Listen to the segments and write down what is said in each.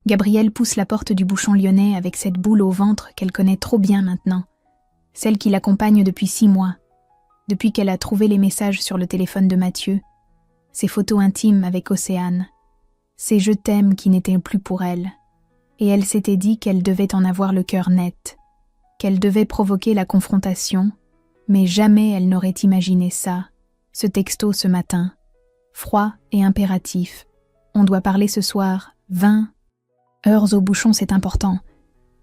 Gabrielle pousse la porte du bouchon lyonnais avec cette boule au ventre qu'elle connaît trop bien maintenant, celle qui l'accompagne depuis 6 mois, depuis qu'elle a trouvé les messages sur le téléphone de Mathieu, ses photos intimes avec Océane, ces « je t'aime » qui n'étaient plus pour elle, et elle s'était dit qu'elle devait en avoir le cœur net, qu'elle devait provoquer la confrontation, mais jamais elle n'aurait imaginé ça, ce texto ce matin, froid et impératif. On doit parler ce soir, 20 heures au bouchon, c'est important,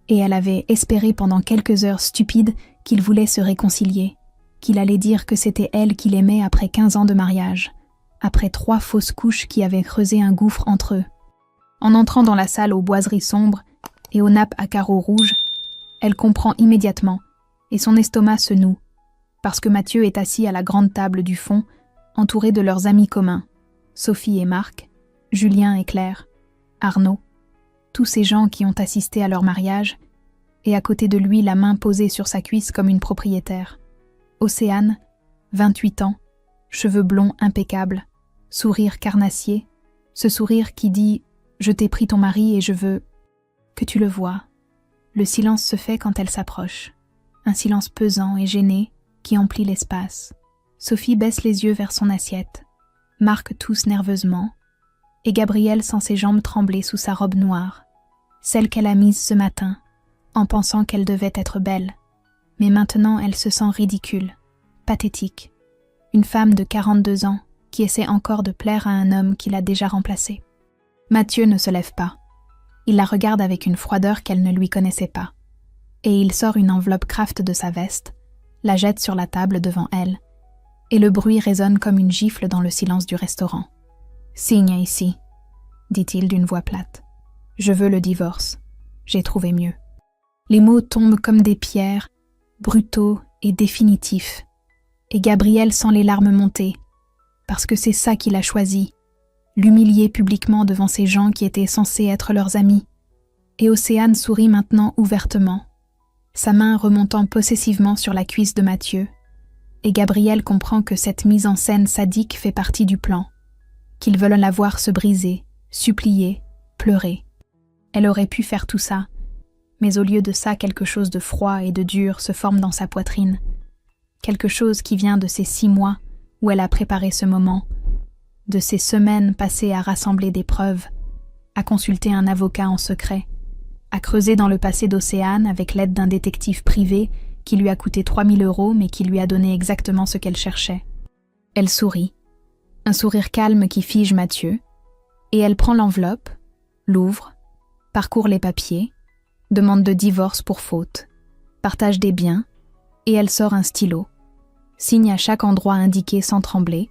et elle avait espéré pendant quelques heures stupides qu'ils voulaient se réconcilier, qu'il allait dire que c'était elle qu'il aimait après 15 ans de mariage, après 3 fausses couches qui avaient creusé un gouffre entre eux. En entrant dans la salle aux boiseries sombres et aux nappes à carreaux rouges, elle comprend immédiatement, et son estomac se noue, parce que Mathieu est assis à la grande table du fond, entouré de leurs amis communs, Sophie et Marc, Julien et Claire, Arnaud, tous ces gens qui ont assisté à leur mariage, et à côté de lui la main posée sur sa cuisse comme une propriétaire. Océane, 28 ans, cheveux blonds impeccables, sourire carnassier, ce sourire qui dit « Je t'ai pris ton mari et je veux que tu le vois ». Le silence se fait quand elle s'approche, un silence pesant et gêné qui emplit l'espace. Sophie baisse les yeux vers son assiette, Marc tousse nerveusement, et Gabrielle sent ses jambes trembler sous sa robe noire, celle qu'elle a mise ce matin, en pensant qu'elle devait être belle. Mais maintenant elle se sent ridicule, pathétique, une femme de 42 ans qui essaie encore de plaire à un homme qui l'a déjà remplacée. Mathieu ne se lève pas. Il la regarde avec une froideur qu'elle ne lui connaissait pas, et il sort une enveloppe Kraft de sa veste, la jette sur la table devant elle, et le bruit résonne comme une gifle dans le silence du restaurant. « Signe ici », dit-il d'une voix plate. « Je veux le divorce. J'ai trouvé mieux. » Les mots tombent comme des pierres, brutaux et définitifs, et Gabrielle sent les larmes monter, parce que c'est ça qu'il a choisi, l'humilier publiquement devant ces gens qui étaient censés être leurs amis. Et Océane sourit maintenant ouvertement, sa main remontant possessivement sur la cuisse de Mathieu, et Gabrielle comprend que cette mise en scène sadique fait partie du plan, qu'ils veulent la voir se briser, supplier, pleurer. Elle aurait pu faire tout ça, mais au lieu de ça, quelque chose de froid et de dur se forme dans sa poitrine, quelque chose qui vient de ces 6 mois où elle a préparé ce moment, de ces semaines passées à rassembler des preuves, à consulter un avocat en secret, à creuser dans le passé d'Océane avec l'aide d'un détective privé qui lui a coûté 3 000 € mais qui lui a donné exactement ce qu'elle cherchait. Elle sourit, un sourire calme qui fige Mathieu, et elle prend l'enveloppe, l'ouvre, parcourt les papiers, demande de divorce pour faute, partage des biens, et elle sort un stylo, signe à chaque endroit indiqué sans trembler,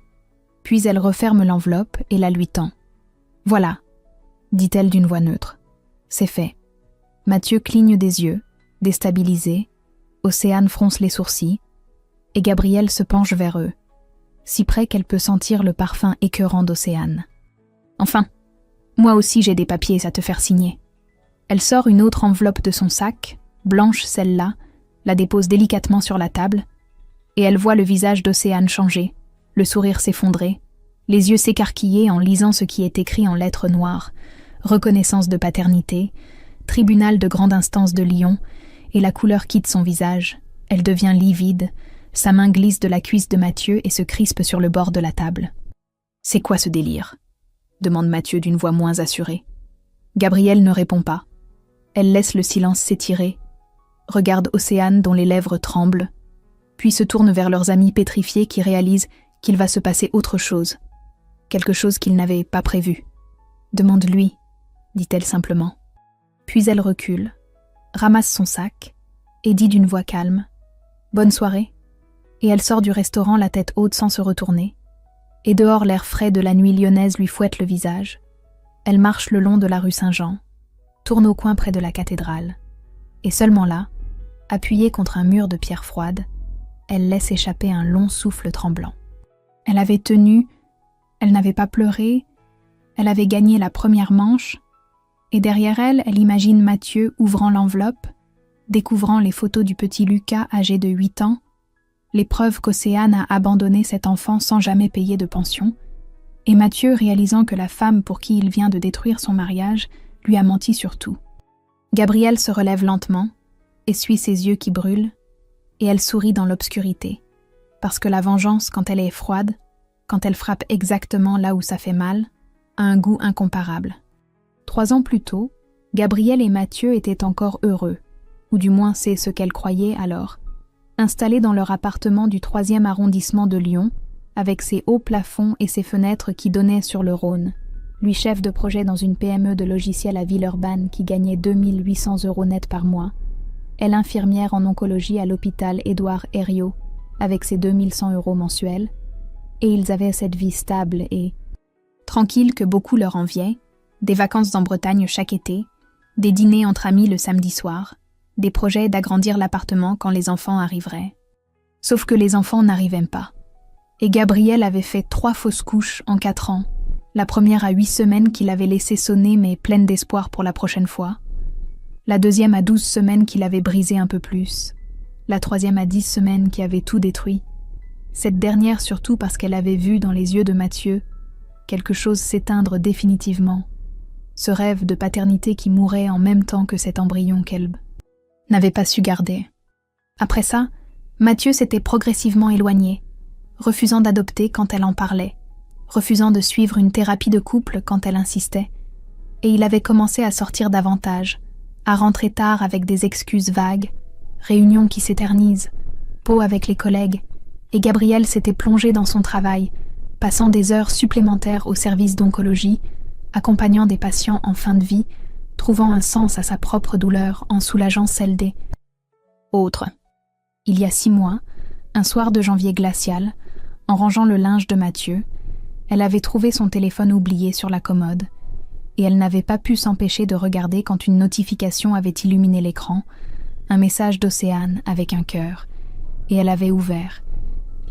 puis elle referme l'enveloppe et la lui tend. « Voilà », dit-elle d'une voix neutre. « C'est fait. » Mathieu cligne des yeux, déstabilisé, Océane fronce les sourcils, et Gabrielle se penche vers eux, si près qu'elle peut sentir le parfum écœurant d'Océane. « Enfin, moi aussi j'ai des papiers à te faire signer. » Elle sort une autre enveloppe de son sac, blanche celle-là, la dépose délicatement sur la table, et elle voit le visage d'Océane changer, le sourire s'effondrer, les yeux s'écarquiller en lisant ce qui est écrit en lettres noires, reconnaissance de paternité, tribunal de grande instance de Lyon, et la couleur quitte son visage, elle devient livide, sa main glisse de la cuisse de Mathieu et se crispe sur le bord de la table. « C'est quoi ce délire ?» demande Mathieu d'une voix moins assurée. Gabrielle ne répond pas. Elle laisse le silence s'étirer, regarde Océane dont les lèvres tremblent, puis se tourne vers leurs amis pétrifiés qui réalisent qu'il va se passer autre chose, quelque chose qu'ils n'avaient pas prévu. « Demande-lui », dit-elle simplement. Puis elle recule, ramasse son sac et dit d'une voix calme « Bonne soirée », et elle sort du restaurant la tête haute sans se retourner, et dehors l'air frais de la nuit lyonnaise lui fouette le visage. Elle marche le long de la rue Saint-Jean, tourne au coin près de la cathédrale, et seulement là, appuyée contre un mur de pierre froide, elle laisse échapper un long souffle tremblant. Elle avait tenu, elle n'avait pas pleuré, elle avait gagné la première manche, et derrière elle, elle imagine Mathieu ouvrant l'enveloppe, découvrant les photos du petit Lucas âgé de 8 ans, les preuves qu'Océane a abandonné cet enfant sans jamais payer de pension, et Mathieu réalisant que la femme pour qui il vient de détruire son mariage lui a menti sur tout. Gabrielle se relève lentement, essuie ses yeux qui brûlent, et elle sourit dans l'obscurité. Parce que la vengeance, quand elle est froide, quand elle frappe exactement là où ça fait mal, a un goût incomparable. 3 ans plus tôt, Gabrielle et Mathieu étaient encore heureux, ou du moins c'est ce qu'elle croyait alors, installés dans leur appartement du 3e arrondissement de Lyon, avec ses hauts plafonds et ses fenêtres qui donnaient sur le Rhône. Lui chef de projet dans une PME de logiciels à Villeurbanne qui gagnait 2 800 € net par mois, elle infirmière en oncologie à l'hôpital Édouard Herriot, avec ses 2 100 € mensuels, et ils avaient cette vie stable et tranquille que beaucoup leur enviaient, des vacances en Bretagne chaque été, des dîners entre amis le samedi soir, des projets d'agrandir l'appartement quand les enfants arriveraient. Sauf que les enfants n'arrivaient pas. Et Gabrielle avait fait 3 fausses couches en 4 ans, la première à 8 semaines qu'il avait laissé sonner mais pleine d'espoir pour la prochaine fois, la deuxième à 12 semaines qu'il avait brisé un peu plus, la troisième à 10 semaines qui avait tout détruit, cette dernière surtout parce qu'elle avait vu dans les yeux de Mathieu quelque chose s'éteindre définitivement, ce rêve de paternité qui mourait en même temps que cet embryon qu'elle n'avait pas su garder. Après ça, Mathieu s'était progressivement éloigné, refusant d'adopter quand elle en parlait, refusant de suivre une thérapie de couple quand elle insistait, et il avait commencé à sortir davantage, à rentrer tard avec des excuses vagues, réunions qui s'éternisent, pot avec les collègues, et Gabrielle s'était plongée dans son travail, passant des heures supplémentaires au service d'oncologie, accompagnant des patients en fin de vie, trouvant un sens à sa propre douleur en soulageant celle des autres. Il y a 6 mois, un soir de janvier glacial, en rangeant le linge de Mathieu, elle avait trouvé son téléphone oublié sur la commode, et elle n'avait pas pu s'empêcher de regarder quand une notification avait illuminé l'écran, un message d'Océane avec un cœur, et elle avait ouvert,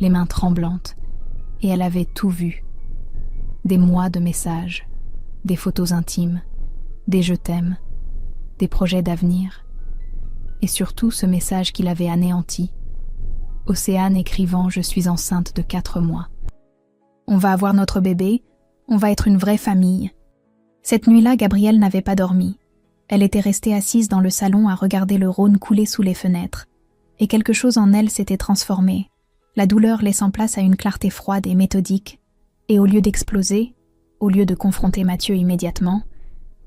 les mains tremblantes, et elle avait tout vu. Des mois de messages, des photos intimes, des je t'aime, des projets d'avenir, et surtout ce message qui l'avait anéanti. Océane écrivant « Je suis enceinte de 4 mois. On va avoir notre bébé, on va être une vraie famille. » Cette nuit-là, Gabrielle n'avait pas dormi. Elle était restée assise dans le salon à regarder le Rhône couler sous les fenêtres. Et quelque chose en elle s'était transformé, la douleur laissant place à une clarté froide et méthodique. Et au lieu d'exploser, au lieu de confronter Mathieu immédiatement,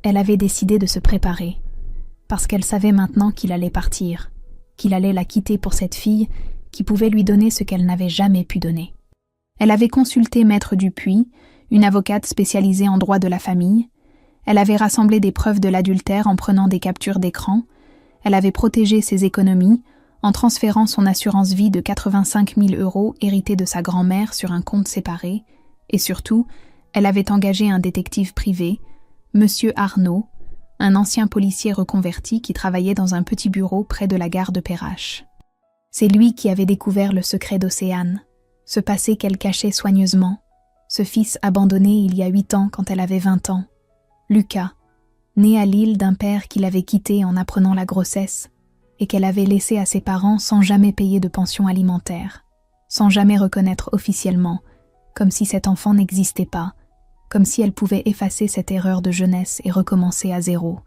elle avait décidé de se préparer. Parce qu'elle savait maintenant qu'il allait partir, qu'il allait la quitter pour cette fille qui pouvait lui donner ce qu'elle n'avait jamais pu donner. Elle avait consulté Maître Dupuis, une avocate spécialisée en droit de la famille. Elle avait rassemblé des preuves de l'adultère en prenant des captures d'écran. Elle avait protégé ses économies en transférant son assurance vie de 85 000 € héritée de sa grand-mère sur un compte séparé. Et surtout, elle avait engagé un détective privé, Monsieur Arnaud, un ancien policier reconverti qui travaillait dans un petit bureau près de la gare de Perrache. C'est lui qui avait découvert le secret d'Océane, ce passé qu'elle cachait soigneusement, ce fils abandonné il y a 8 ans quand elle avait 20 ans. Lucas, né à Lille d'un père qui l'avait quitté en apprenant la grossesse et qu'elle avait laissé à ses parents sans jamais payer de pension alimentaire, sans jamais reconnaître officiellement, comme si cet enfant n'existait pas, comme si elle pouvait effacer cette erreur de jeunesse et recommencer à zéro.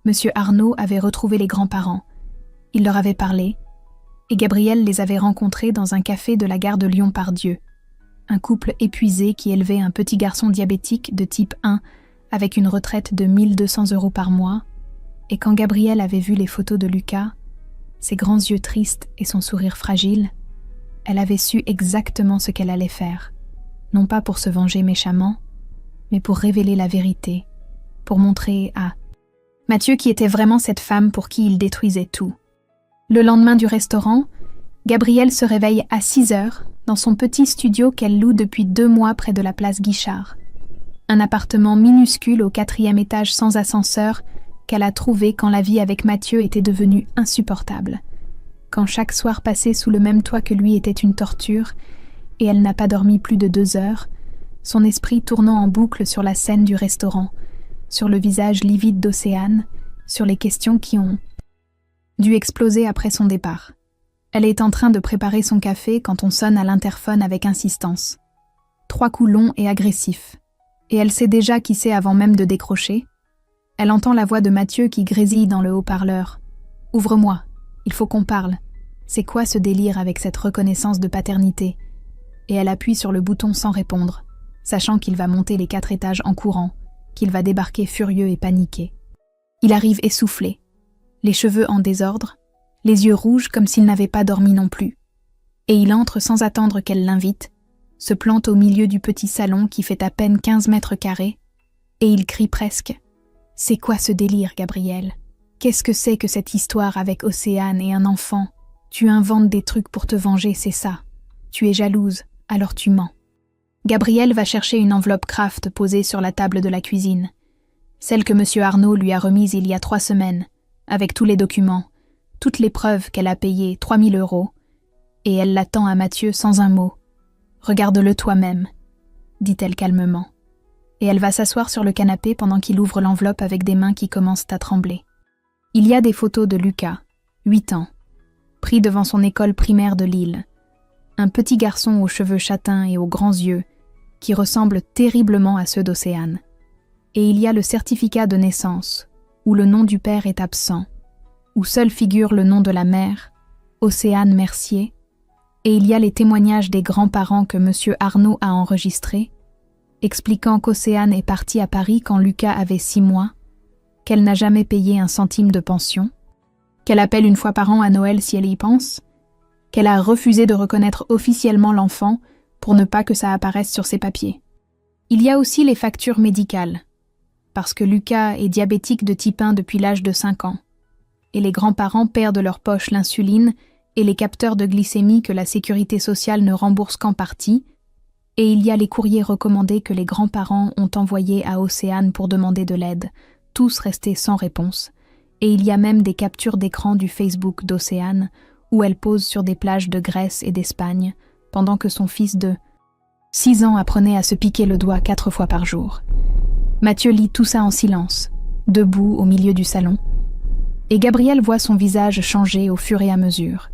Monsieur Arnaud avait retrouvé les grands-parents. Il leur avait parlé, et Gabrielle les avait rencontrés dans un café de la gare de Lyon-Pardieu. Un couple épuisé qui élevait un petit garçon diabétique de type 1 avec une retraite de 1 200 € par mois, et quand Gabrielle avait vu les photos de Lucas, ses grands yeux tristes et son sourire fragile, elle avait su exactement ce qu'elle allait faire, non pas pour se venger méchamment, mais pour révéler la vérité, pour montrer à Mathieu qui était vraiment cette femme pour qui il détruisait tout. Le lendemain du restaurant, Gabrielle se réveille à 6 heures dans son petit studio qu'elle loue depuis 2 mois près de la place Guichard. Un appartement minuscule au 4e étage sans ascenseur qu'elle a trouvé quand la vie avec Mathieu était devenue insupportable, quand chaque soir passé sous le même toit que lui était une torture, et elle n'a pas dormi plus de 2 heures, son esprit tournant en boucle sur la scène du restaurant, sur le visage livide d'Océane, sur les questions qui ont dû exploser après son départ. Elle est en train de préparer son café quand on sonne à l'interphone avec insistance. 3 coups longs et agressifs. Et elle sait déjà qui c'est avant même de décrocher. Elle entend la voix de Mathieu qui grésille dans le haut-parleur. « Ouvre-moi, il faut qu'on parle. C'est quoi ce délire avec cette reconnaissance de paternité ?» Et elle appuie sur le bouton sans répondre, sachant qu'il va monter les 4 étages en courant, qu'il va débarquer furieux et paniqué. Il arrive essoufflé, les cheveux en désordre, les yeux rouges comme s'il n'avait pas dormi non plus. Et il entre sans attendre qu'elle l'invite, se plante au milieu du petit salon qui fait à peine 15 mètres carrés, et il crie presque « C'est quoi ce délire, Gabriel? Qu'est-ce que c'est que cette histoire avec Océane et un enfant? Tu inventes des trucs pour te venger, c'est ça. Tu es jalouse, alors tu mens. » Gabriel va chercher une enveloppe Kraft posée sur la table de la cuisine, celle que M. Arnaud lui a remise il y a 3 semaines, avec tous les documents, toutes les preuves qu'elle a payées 3 000 €, et elle l'attend à Mathieu sans un mot. « Regarde-le toi-même, » dit-elle calmement. Et elle va s'asseoir sur le canapé pendant qu'il ouvre l'enveloppe avec des mains qui commencent à trembler. Il y a des photos de Lucas, 8 ans, pris devant son école primaire de Lille. Un petit garçon aux cheveux châtains et aux grands yeux, qui ressemble terriblement à ceux d'Océane. Et il y a le certificat de naissance, où le nom du père est absent, où seul figure le nom de la mère, Océane Mercier, et il y a les témoignages des grands-parents que M. Arnaud a enregistrés, expliquant qu'Océane est partie à Paris quand Lucas avait 6 mois, qu'elle n'a jamais payé un centime de pension, qu'elle appelle une fois par an à Noël si elle y pense, qu'elle a refusé de reconnaître officiellement l'enfant pour ne pas que ça apparaisse sur ses papiers. Il y a aussi les factures médicales, parce que Lucas est diabétique de type 1 depuis l'âge de 5 ans, et les grands-parents perdent de leur poche l'insuline et les capteurs de glycémie que la sécurité sociale ne rembourse qu'en partie, et il y a les courriers recommandés que les grands-parents ont envoyés à Océane pour demander de l'aide, tous restés sans réponse, et il y a même des captures d'écran du Facebook d'Océane où elle pose sur des plages de Grèce et d'Espagne, pendant que son fils de 6 ans apprenait à se piquer le doigt 4 fois par jour. Mathieu lit tout ça en silence, debout au milieu du salon, et Gabriel voit son visage changer au fur et à mesure,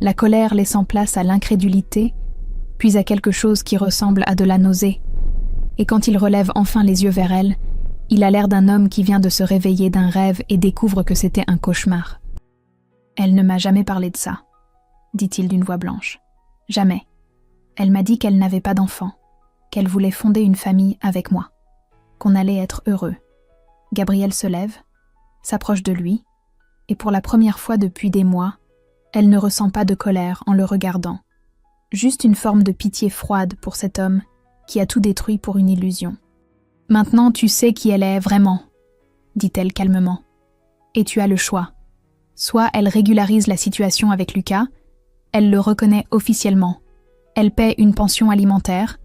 la colère laissant place à l'incrédulité, puis à quelque chose qui ressemble à de la nausée, et quand il relève enfin les yeux vers elle, il a l'air d'un homme qui vient de se réveiller d'un rêve et découvre que c'était un cauchemar. « Elle ne m'a jamais parlé de ça, » dit-il d'une voix blanche. « Jamais. Elle m'a dit qu'elle n'avait pas d'enfant, qu'elle voulait fonder une famille avec moi, qu'on allait être heureux. » Gabriel se lève, s'approche de lui, et pour la première fois depuis des mois, elle ne ressent pas de colère en le regardant, juste une forme de pitié froide pour cet homme qui a tout détruit pour une illusion. « Maintenant tu sais qui elle est vraiment, » dit-elle calmement, « et tu as le choix. Soit elle régularise la situation avec Lucas, elle le reconnaît officiellement, elle paie une pension alimentaire,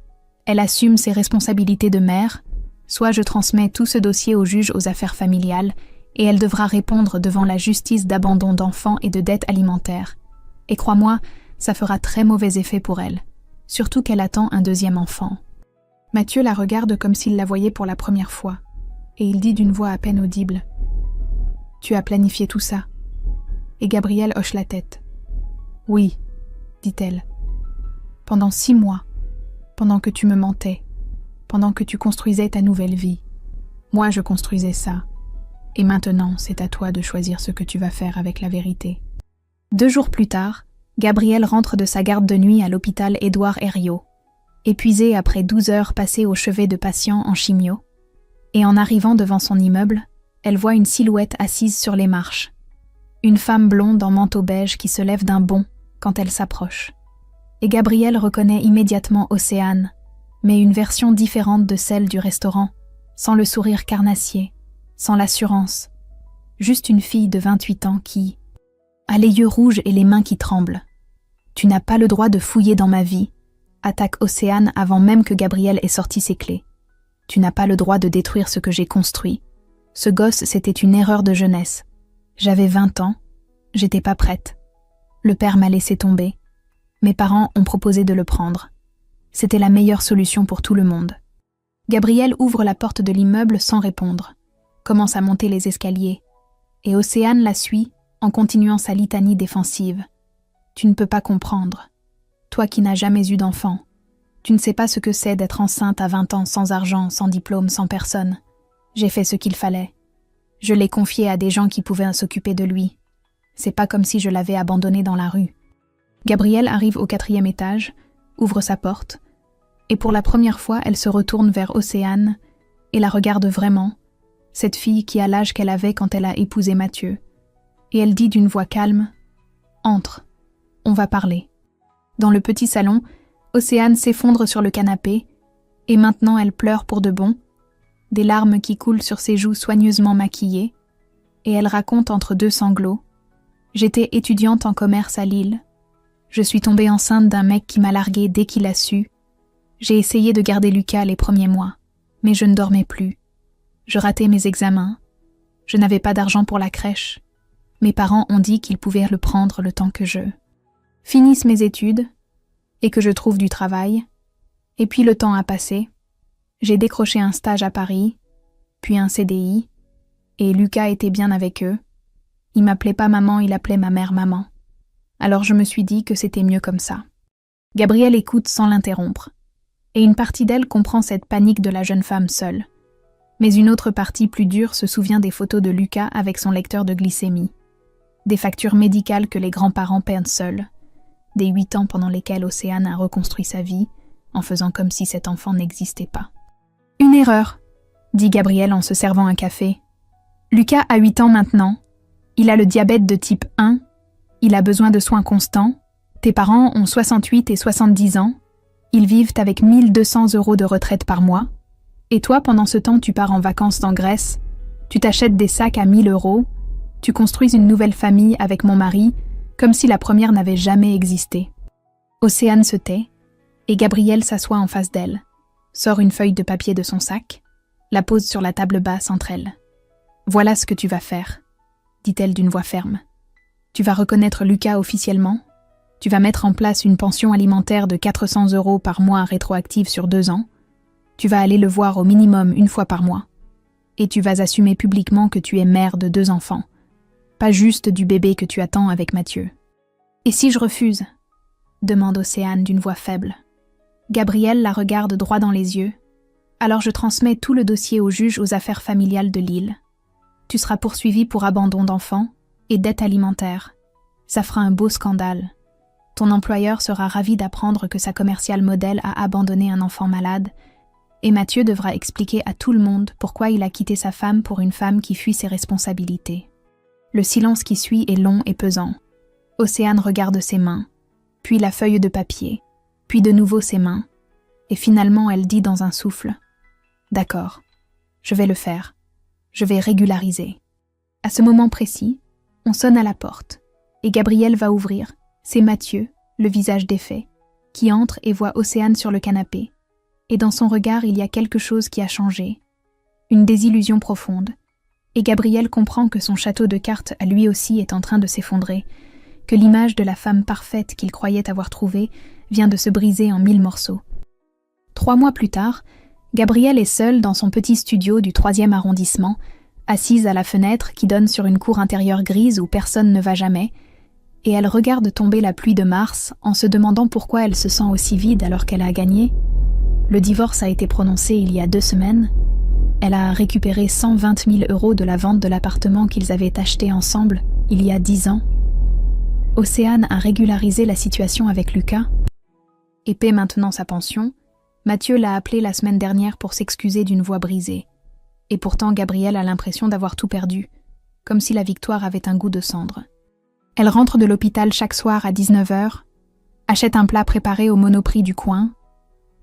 elle assume ses responsabilités de mère, soit je transmets tout ce dossier au juge aux affaires familiales et elle devra répondre devant la justice d'abandon d'enfants et de dettes alimentaires. Et crois-moi, ça fera très mauvais effet pour elle, surtout qu'elle attend un 2e enfant. » Mathieu la regarde comme s'il la voyait pour la première fois, et il dit d'une voix à peine audible « Tu as planifié tout ça ?» Et Gabriel hoche la tête. « Oui, » dit-elle. « Pendant 6 mois, pendant que tu me mentais, pendant que tu construisais ta nouvelle vie. Moi, je construisais ça. Et maintenant, c'est à toi de choisir ce que tu vas faire avec la vérité. » 2 jours plus tard, Gabriel rentre de sa garde de nuit à l'hôpital Édouard Herriot, épuisée après 12 heures passées au chevet de patients en chimio, et en arrivant devant son immeuble, elle voit une silhouette assise sur les marches. Une femme blonde en manteau beige qui se lève d'un bond quand elle s'approche. Et Gabriel reconnaît immédiatement Océane, mais une version différente de celle du restaurant, sans le sourire carnassier, sans l'assurance. Juste une fille de 28 ans qui a les yeux rouges et les mains qui tremblent. « Tu n'as pas le droit de fouiller dans ma vie », attaque Océane avant même que Gabriel ait sorti ses clés. « Tu n'as pas le droit de détruire ce que j'ai construit. Ce gosse, c'était une erreur de jeunesse. J'avais 20 ans, j'étais pas prête. Le père m'a laissé tomber. Mes parents ont proposé de le prendre. C'était la meilleure solution pour tout le monde. » Gabriel ouvre la porte de l'immeuble sans répondre, commence à monter les escaliers, et Océane la suit en continuant sa litanie défensive. « Tu ne peux pas comprendre. Toi qui n'as jamais eu d'enfant, tu ne sais pas ce que c'est d'être enceinte à 20 ans sans argent, sans diplôme, sans personne. J'ai fait ce qu'il fallait. Je l'ai confié à des gens qui pouvaient s'occuper de lui. C'est pas comme si je l'avais abandonné dans la rue. Gabrielle arrive au 4e étage, ouvre sa porte, et pour la première fois, elle se retourne vers Océane et la regarde vraiment, cette fille qui a l'âge qu'elle avait quand elle a épousé Mathieu. Et elle dit d'une voix calme « Entre, on va parler ». Dans le petit salon, Océane s'effondre sur le canapé, et maintenant elle pleure pour de bon, des larmes qui coulent sur ses joues soigneusement maquillées, et elle raconte entre deux sanglots « J'étais étudiante en commerce à Lille. Je suis tombée enceinte d'un mec qui m'a larguée dès qu'il a su. J'ai essayé de garder Lucas les premiers mois, mais je ne dormais plus. Je ratais mes examens. Je n'avais pas d'argent pour la crèche. Mes parents ont dit qu'ils pouvaient le prendre le temps que je finisse mes études et que je trouve du travail. Et puis le temps a passé. J'ai décroché un stage à Paris, puis un CDI, et Lucas était bien avec eux. Il m'appelait pas maman, il appelait ma mère maman. Alors je me suis dit que c'était mieux comme ça. Gabrielle écoute sans l'interrompre, et une partie d'elle comprend cette panique de la jeune femme seule. Mais une autre partie plus dure se souvient des photos de Lucas avec son lecteur de glycémie, des factures médicales que les grands-parents paient seuls, des 8 ans pendant lesquels Océane a reconstruit sa vie, en faisant comme si cet enfant n'existait pas. « Une erreur », dit Gabrielle en se servant un café. « Lucas a 8 ans maintenant. Il a le diabète de type 1. Il a besoin de soins constants. Tes parents ont 68 et 70 ans. Ils vivent avec 1 200 € de retraite par mois. Et toi, pendant ce temps, tu pars en vacances en Grèce. Tu t'achètes des sacs à 1 000 €. Tu construis une nouvelle famille avec mon mari, comme si la première n'avait jamais existé. » Océane se tait, et Gabrielle s'assoit en face d'elle, sort une feuille de papier de son sac, la pose sur la table basse entre elles. « Voilà ce que tu vas faire, » dit-elle d'une voix ferme. « Tu vas reconnaître Lucas officiellement. Tu vas mettre en place une pension alimentaire de 400 € par mois rétroactive sur 2 ans. Tu vas aller le voir au minimum 1 fois par mois. Et tu vas assumer publiquement que tu es mère de 2 enfants. Pas juste du bébé que tu attends avec Mathieu. »« Et si je refuse ?» demande Océane d'une voix faible. Gabrielle la regarde droit dans les yeux. « Alors je transmets tout le dossier au juge aux affaires familiales de Lille. Tu seras poursuivie pour abandon d'enfant et dette alimentaire. Ça fera un beau scandale. Ton employeur sera ravi d'apprendre que sa commerciale modèle a abandonné un enfant malade, et Mathieu devra expliquer à tout le monde pourquoi il a quitté sa femme pour une femme qui fuit ses responsabilités. » Le silence qui suit est long et pesant. Océane regarde ses mains, puis la feuille de papier, puis de nouveau ses mains, et finalement elle dit dans un souffle « D'accord, je vais le faire. Je vais régulariser. » À ce moment précis, on sonne à la porte, et Gabrielle va ouvrir. C'est Mathieu, le visage défait, qui entre et voit Océane sur le canapé. Et dans son regard, il y a quelque chose qui a changé. Une désillusion profonde. Et Gabrielle comprend que son château de cartes à lui aussi est en train de s'effondrer, que l'image de la femme parfaite qu'il croyait avoir trouvée vient de se briser en 1000 morceaux. 3 mois plus tard, Gabrielle est seule dans son petit studio du 3e arrondissement, assise à la fenêtre qui donne sur une cour intérieure grise où personne ne va jamais, et elle regarde tomber la pluie de mars en se demandant pourquoi elle se sent aussi vide alors qu'elle a gagné. Le divorce a été prononcé il y a 2 semaines. Elle a récupéré 120 000 € de la vente de l'appartement qu'ils avaient acheté ensemble il y a 10 ans. Océane a régularisé la situation avec Lucas et paie maintenant sa pension. Mathieu l'a appelé la semaine dernière pour s'excuser d'une voix brisée. Et pourtant Gabrielle a l'impression d'avoir tout perdu, comme si la victoire avait un goût de cendre. Elle rentre de l'hôpital chaque soir à 19 h, achète un plat préparé au Monoprix du coin,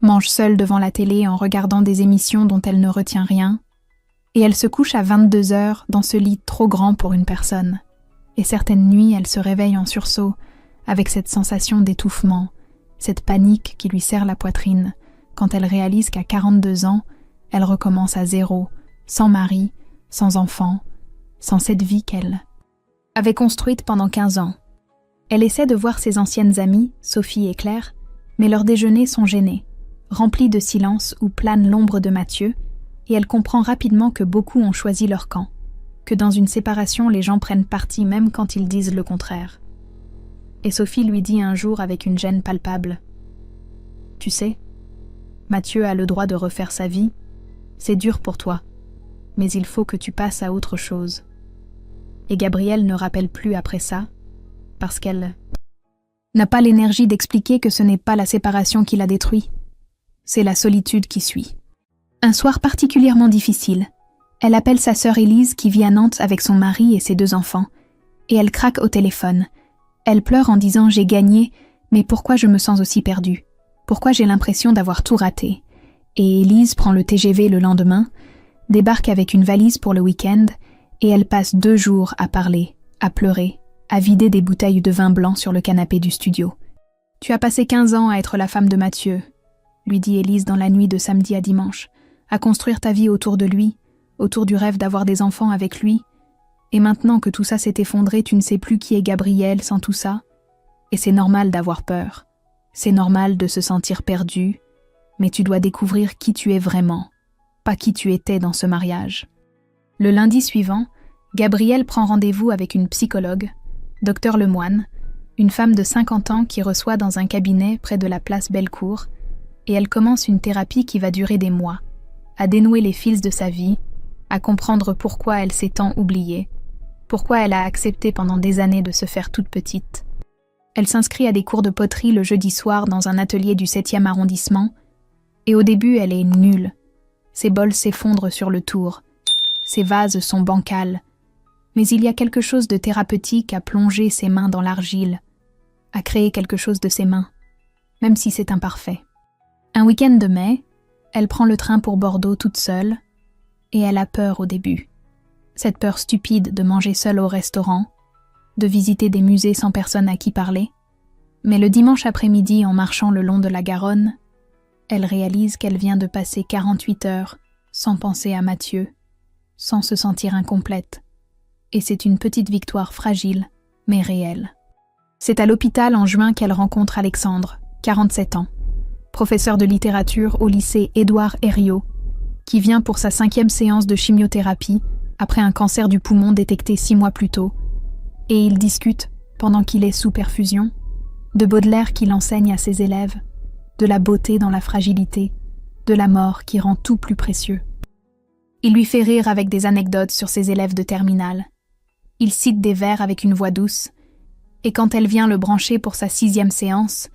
mange seule devant la télé en regardant des émissions dont elle ne retient rien, et elle se couche à 22 h dans ce lit trop grand pour une personne. Et certaines nuits, elle se réveille en sursaut, avec cette sensation d'étouffement, cette panique qui lui serre la poitrine, quand elle réalise qu'à 42 ans, elle recommence à zéro, sans mari, sans enfant, sans cette vie qu'elle avait construite pendant 15 ans. Elle essaie de voir ses anciennes amies, Sophie et Claire, mais leurs déjeuners sont gênés, remplis de silence où plane l'ombre de Mathieu, et elle comprend rapidement que beaucoup ont choisi leur camp, que dans une séparation les gens prennent parti même quand ils disent le contraire. Et Sophie lui dit un jour avec une gêne palpable « Tu sais, Mathieu a le droit de refaire sa vie, c'est dur pour toi, mais il faut que tu passes à autre chose. » Et Gabrielle ne rappelle plus après ça, parce qu'elle n'a pas l'énergie d'expliquer que ce n'est pas la séparation qui l'a détruit. C'est la solitude qui suit. Un soir particulièrement difficile, elle appelle sa sœur Élise qui vit à Nantes avec son mari et ses 2 enfants, et elle craque au téléphone. Elle pleure en disant « J'ai gagné, mais pourquoi je me sens aussi perdue? Pourquoi j'ai l'impression d'avoir tout raté ?» Et Élise prend le TGV le lendemain, débarque avec une valise pour le week-end, et elle passe 2 jours à parler, à pleurer, à vider des bouteilles de vin blanc sur le canapé du studio. « Tu as passé 15 ans à être la femme de Mathieu, » lui dit Élise dans la nuit de samedi à dimanche, à construire ta vie autour de lui, autour du rêve d'avoir des enfants avec lui. Et maintenant que tout ça s'est effondré, tu ne sais plus qui est Gabrielle sans tout ça. Et c'est normal d'avoir peur. C'est normal de se sentir perdu, mais tu dois découvrir qui tu es vraiment, pas qui tu étais dans ce mariage. Le lundi suivant, Gabrielle prend rendez-vous avec une psychologue, Dr Lemoine, une femme de 50 ans qui reçoit dans un cabinet près de la place Bellecour, et elle commence une thérapie qui va durer des mois, à dénouer les fils de sa vie, à comprendre pourquoi elle s'est tant oubliée, pourquoi elle a accepté pendant des années de se faire toute petite. Elle s'inscrit à des cours de poterie le jeudi soir dans un atelier du 7e arrondissement, et au début elle est nulle. Ses bols s'effondrent sur le tour, ses vases sont bancals, mais il y a quelque chose de thérapeutique à plonger ses mains dans l'argile, à créer quelque chose de ses mains, même si c'est imparfait. Un week-end de mai, elle prend le train pour Bordeaux toute seule, et elle a peur au début. Cette peur stupide de manger seule au restaurant, de visiter des musées sans personne à qui parler. Mais le dimanche après-midi, en marchant le long de la Garonne, elle réalise qu'elle vient de passer 48 heures sans penser à Mathieu, sans se sentir incomplète. Et c'est une petite victoire fragile, mais réelle. C'est à l'hôpital en juin qu'elle rencontre Alexandre, 47 ans, professeur de littérature au lycée Édouard Herriot, qui vient pour sa 5e séance de chimiothérapie après un cancer du poumon détecté 6 mois plus tôt, et ils discutent, pendant qu'il est sous perfusion, de Baudelaire qu'il enseigne à ses élèves, de la beauté dans la fragilité, de la mort qui rend tout plus précieux. Il lui fait rire avec des anecdotes sur ses élèves de terminale. Il cite des vers avec une voix douce, et quand elle vient le brancher pour sa 6e séance,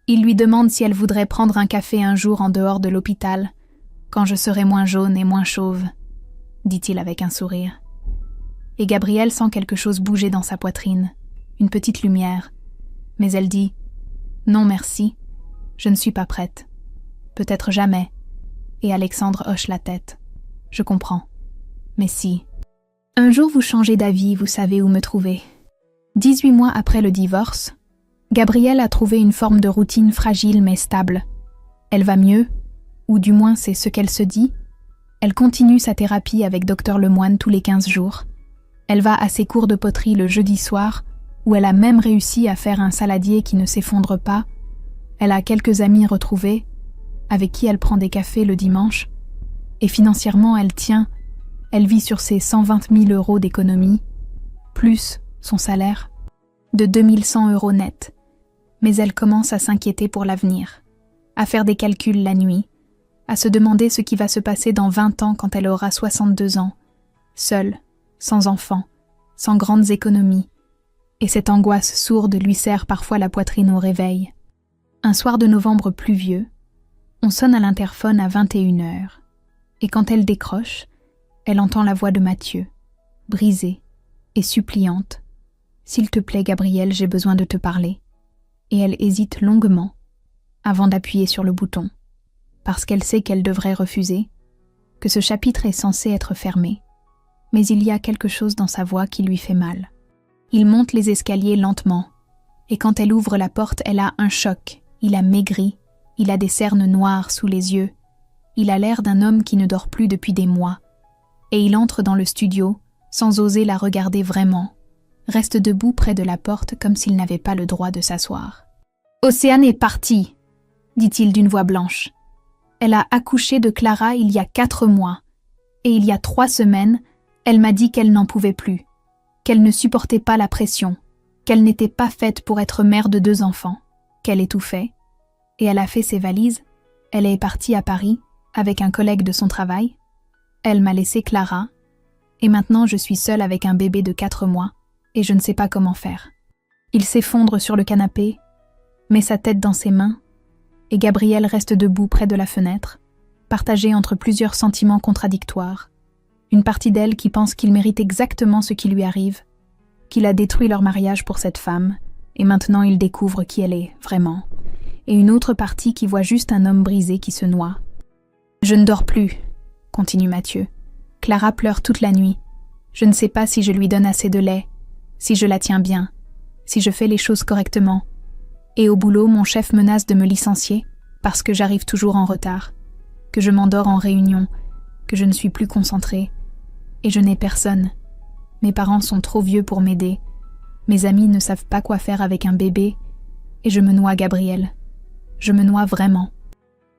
il lui demande si elle voudrait prendre un café un jour en dehors de l'hôpital, quand je serai moins jaune et moins chauve, dit-il avec un sourire. Et Gabrielle sent quelque chose bouger dans sa poitrine, une petite lumière, mais elle dit « Non merci, je ne suis pas prête. Peut-être jamais. » Et Alexandre hoche la tête. « Je comprends. Mais si. Un jour vous changez d'avis, vous savez où me trouver. » 18 mois après le divorce, Gabrielle a trouvé une forme de routine fragile mais stable. Elle va mieux, ou du moins c'est ce qu'elle se dit. Elle continue sa thérapie avec Dr Lemoine tous les 15 jours. Elle va à ses cours de poterie le jeudi soir, où elle a même réussi à faire un saladier qui ne s'effondre pas. Elle a quelques amis retrouvés, avec qui elle prend des cafés le dimanche. Et financièrement, elle tient. Elle vit sur ses 120 000 € d'économie, plus son salaire, de 2100 € net. Mais elle commence à s'inquiéter pour l'avenir, à faire des calculs la nuit, à se demander ce qui va se passer dans 20 ans quand elle aura 62 ans, seule, sans enfant, sans grandes économies, et cette angoisse sourde lui serre parfois la poitrine au réveil. Un soir de novembre pluvieux, on sonne à l'interphone à 21h, et quand elle décroche, elle entend la voix de Mathieu, brisée et suppliante. « S'il te plaît, Gabrielle, j'ai besoin de te parler. » Et elle hésite longuement avant d'appuyer sur le bouton, parce qu'elle sait qu'elle devrait refuser, que ce chapitre est censé être fermé. Mais il y a quelque chose dans sa voix qui lui fait mal. Il monte les escaliers lentement, et quand elle ouvre la porte, elle a un choc. Il a maigri, il a des cernes noires sous les yeux, il a l'air d'un homme qui ne dort plus depuis des mois. Et il entre dans le studio, sans oser la regarder vraiment, reste debout près de la porte comme s'il n'avait pas le droit de s'asseoir. « Océane est partie !» dit-il d'une voix blanche. Elle a accouché de Clara il y a 4 mois, et il y a 3 semaines, elle m'a dit qu'elle n'en pouvait plus, qu'elle ne supportait pas la pression, qu'elle n'était pas faite pour être mère de 2 enfants, qu'elle étouffait, et elle a fait ses valises. Elle est partie à Paris avec un collègue de son travail. Elle m'a laissé Clara, et maintenant je suis seule avec un bébé de 4 mois, et je ne sais pas comment faire. Il s'effondre sur le canapé, met sa tête dans ses mains, et Gabriel reste debout près de la fenêtre, partagée entre plusieurs sentiments contradictoires. Une partie d'elle qui pense qu'il mérite exactement ce qui lui arrive, qu'il a détruit leur mariage pour cette femme, et maintenant il découvre qui elle est, vraiment. Et une autre partie qui voit juste un homme brisé qui se noie. « Je ne dors plus », continue Mathieu. « Clara pleure toute la nuit. Je ne sais pas si je lui donne assez de lait, si je la tiens bien, si je fais les choses correctement. Et au boulot, mon chef menace de me licencier parce que j'arrive toujours en retard, que je m'endors en réunion, que je ne suis plus concentrée. Et je n'ai personne. Mes parents sont trop vieux pour m'aider. Mes amis ne savent pas quoi faire avec un bébé. Et je me noie, Gabriel. Je me noie vraiment. »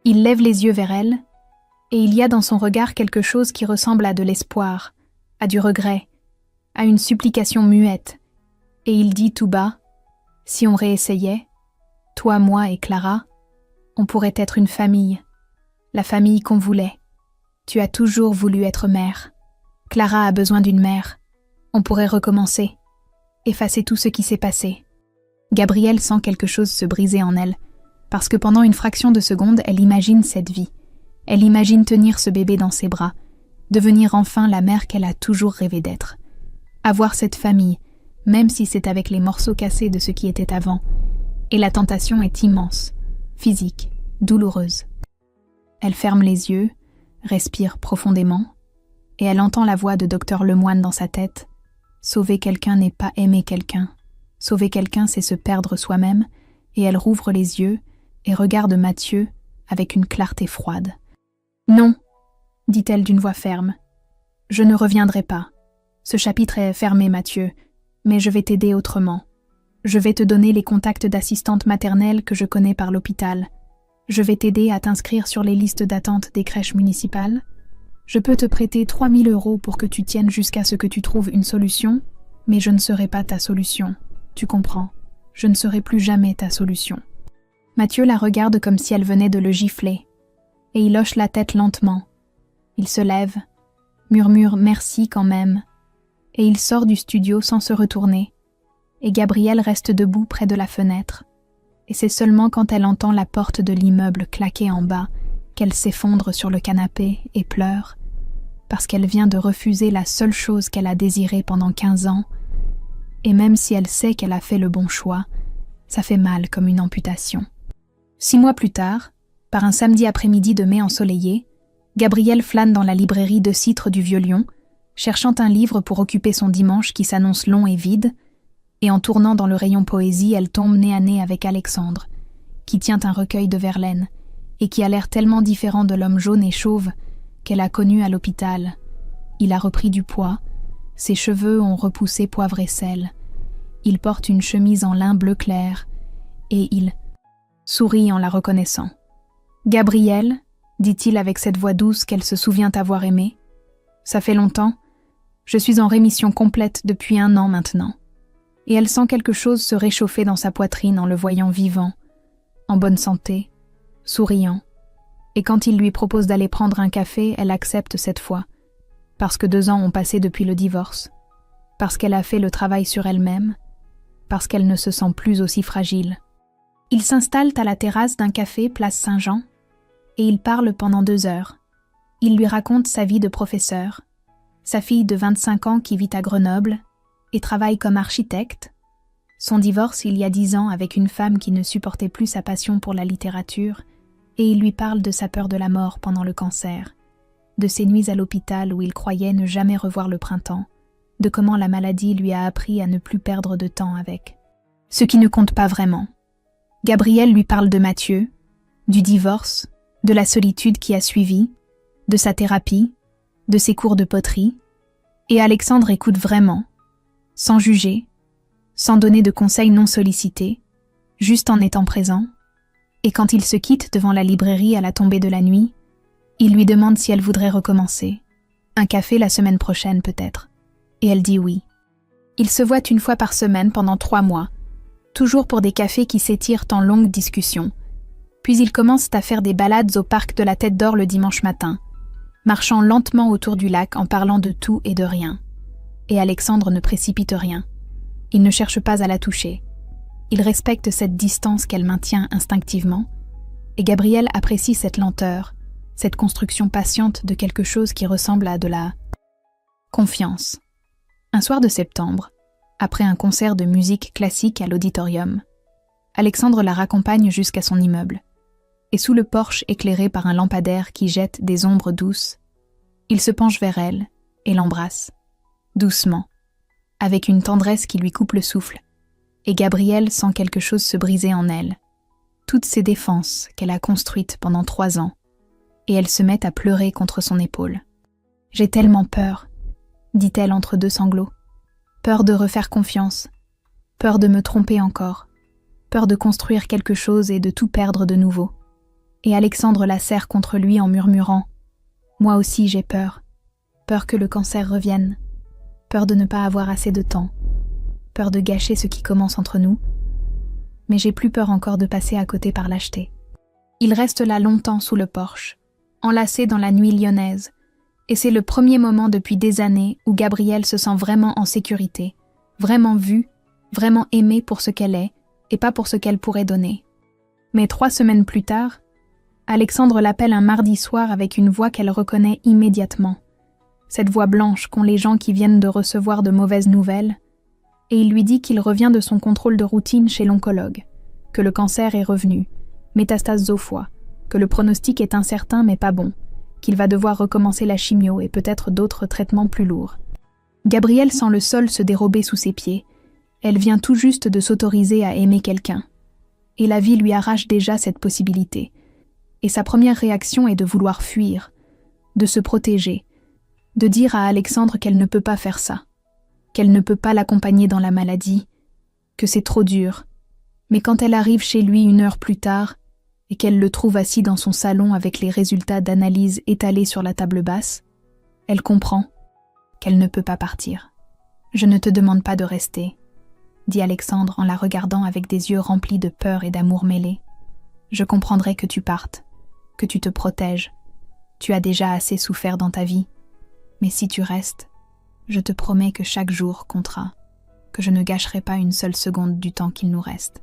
Il lève les yeux vers elle, et il y a dans son regard quelque chose qui ressemble à de l'espoir, à du regret, à une supplication muette. Et il dit tout bas, « Si on réessayait, toi, moi et Clara, on pourrait être une famille, la famille qu'on voulait. Tu as toujours voulu être mère. Clara a besoin d'une mère. On pourrait recommencer, effacer tout ce qui s'est passé. » Gabrielle sent quelque chose se briser en elle, parce que pendant une fraction de seconde, elle imagine cette vie. Elle imagine tenir ce bébé dans ses bras, devenir enfin la mère qu'elle a toujours rêvé d'être. Avoir cette famille, même si c'est avec les morceaux cassés de ce qui était avant. Et la tentation est immense, physique, douloureuse. Elle ferme les yeux, respire profondément, et elle entend la voix de Dr Lemoine dans sa tête. Sauver quelqu'un n'est pas aimer quelqu'un. Sauver quelqu'un, c'est se perdre soi-même, et elle rouvre les yeux et regarde Mathieu avec une clarté froide. « Non, » dit-elle d'une voix ferme. « Je ne reviendrai pas. Ce chapitre est fermé, Mathieu, mais je vais t'aider autrement. Je vais te donner les contacts d'assistantes maternelles que je connais par l'hôpital. Je vais t'aider à t'inscrire sur les listes d'attente des crèches municipales. Je peux te prêter 3 000 € pour que tu tiennes jusqu'à ce que tu trouves une solution, mais je ne serai pas ta solution. Tu comprends? Je ne serai plus jamais ta solution. » Mathieu la regarde comme si elle venait de le gifler, et il hoche la tête lentement. Il se lève, murmure « merci quand même », et il sort du studio sans se retourner, et Gabrielle reste debout près de la fenêtre, et c'est seulement quand elle entend la porte de l'immeuble claquer en bas qu'elle s'effondre sur le canapé et pleure, parce qu'elle vient de refuser la seule chose qu'elle a désirée pendant 15 ans, et même si elle sait qu'elle a fait le bon choix, ça fait mal comme une amputation. 6 mois plus tard, par un samedi après-midi de mai ensoleillé, Gabrielle flâne dans la librairie de Citre du Vieux-Lyon, cherchant un livre pour occuper son dimanche qui s'annonce long et vide, et en tournant dans le rayon poésie, elle tombe nez à nez avec Alexandre, qui tient un recueil de Verlaine, et qui a l'air tellement différent de l'homme jaune et chauve qu'elle a connu à l'hôpital. Il a repris du poids, ses cheveux ont repoussé poivre et sel. Il porte une chemise en lin bleu clair, et il sourit en la reconnaissant. « Gabrielle, dit-il avec cette voix douce qu'elle se souvient avoir aimée, ça fait longtemps, je suis en rémission complète depuis 1 an maintenant. » Et elle sent quelque chose se réchauffer dans sa poitrine en le voyant vivant, en bonne santé, souriant. Et quand il lui propose d'aller prendre un café, elle accepte cette fois, parce que 2 ans ont passé depuis le divorce, parce qu'elle a fait le travail sur elle-même, parce qu'elle ne se sent plus aussi fragile. Ils s'installent à la terrasse d'un café place Saint-Jean, et ils parlent pendant 2 heures. Il lui raconte sa vie de professeur, sa fille de 25 ans qui vit à Grenoble et travaille comme architecte, son divorce il y a 10 ans avec une femme qui ne supportait plus sa passion pour la littérature, et il lui parle de sa peur de la mort pendant le cancer, de ses nuits à l'hôpital où il croyait ne jamais revoir le printemps, de comment la maladie lui a appris à ne plus perdre de temps avec. Ce qui ne compte pas vraiment. Gabrielle lui parle de Mathieu, du divorce, de la solitude qui a suivi, de sa thérapie, de ses cours de poterie, et Alexandre écoute vraiment, sans juger, sans donner de conseils non sollicités, juste en étant présent, et quand ils se quittent devant la librairie à la tombée de la nuit, il lui demande si elle voudrait recommencer, un café la semaine prochaine peut-être, et elle dit oui. Ils se voient 1 fois par semaine pendant 3 mois, toujours pour des cafés qui s'étirent en longues discussions, puis ils commencent à faire des balades au parc de la Tête d'Or le dimanche matin. marchant lentement autour du lac en parlant de tout et de rien. Et Alexandre ne précipite rien. Il ne cherche pas à la toucher. Il respecte cette distance qu'elle maintient instinctivement, et Gabriel apprécie cette lenteur, cette construction patiente de quelque chose qui ressemble à de la confiance. Un soir de septembre, après un concert de musique classique à l'auditorium, Alexandre la raccompagne jusqu'à son immeuble, et sous le porche éclairé par un lampadaire qui jette des ombres douces, il se penche vers elle et l'embrasse, doucement, avec une tendresse qui lui coupe le souffle, et Gabrielle sent quelque chose se briser en elle, toutes ces défenses qu'elle a construites pendant 3 ans, et elle se met à pleurer contre son épaule. « J'ai tellement peur », dit-elle entre 2 sanglots. « Peur de refaire confiance, peur de me tromper encore, peur de construire quelque chose et de tout perdre de nouveau. » Et Alexandre la serre contre lui en murmurant « Moi aussi j'ai peur, peur que le cancer revienne, peur de ne pas avoir assez de temps, peur de gâcher ce qui commence entre nous, mais j'ai plus peur encore de passer à côté par lâcheté. » Il reste là longtemps sous le porche, enlacé dans la nuit lyonnaise, et c'est le premier moment depuis des années où Gabrielle se sent vraiment en sécurité, vraiment vue, vraiment aimée pour ce qu'elle est, et pas pour ce qu'elle pourrait donner. Mais 3 semaines plus tard, Alexandre l'appelle un mardi soir avec une voix qu'elle reconnaît immédiatement. Cette voix blanche qu'ont les gens qui viennent de recevoir de mauvaises nouvelles, et il lui dit qu'il revient de son contrôle de routine chez l'oncologue, que le cancer est revenu, métastase au foie, que le pronostic est incertain mais pas bon, qu'il va devoir recommencer la chimio et peut-être d'autres traitements plus lourds. Gabrielle sent le sol se dérober sous ses pieds. Elle vient tout juste de s'autoriser à aimer quelqu'un. Et la vie lui arrache déjà cette possibilité. Et sa première réaction est de vouloir fuir, de se protéger, de dire à Alexandre qu'elle ne peut pas faire ça, qu'elle ne peut pas l'accompagner dans la maladie, que c'est trop dur. Mais quand elle arrive chez lui 1 heure plus tard, et qu'elle le trouve assis dans son salon avec les résultats d'analyse étalés sur la table basse, elle comprend qu'elle ne peut pas partir. « Je ne te demande pas de rester », dit Alexandre en la regardant avec des yeux remplis de peur et d'amour mêlés. « Je comprendrai que tu partes, que tu te protèges. Tu as déjà assez souffert dans ta vie. Mais si tu restes, je te promets que chaque jour comptera, que je ne gâcherai pas une seule seconde du temps qu'il nous reste. »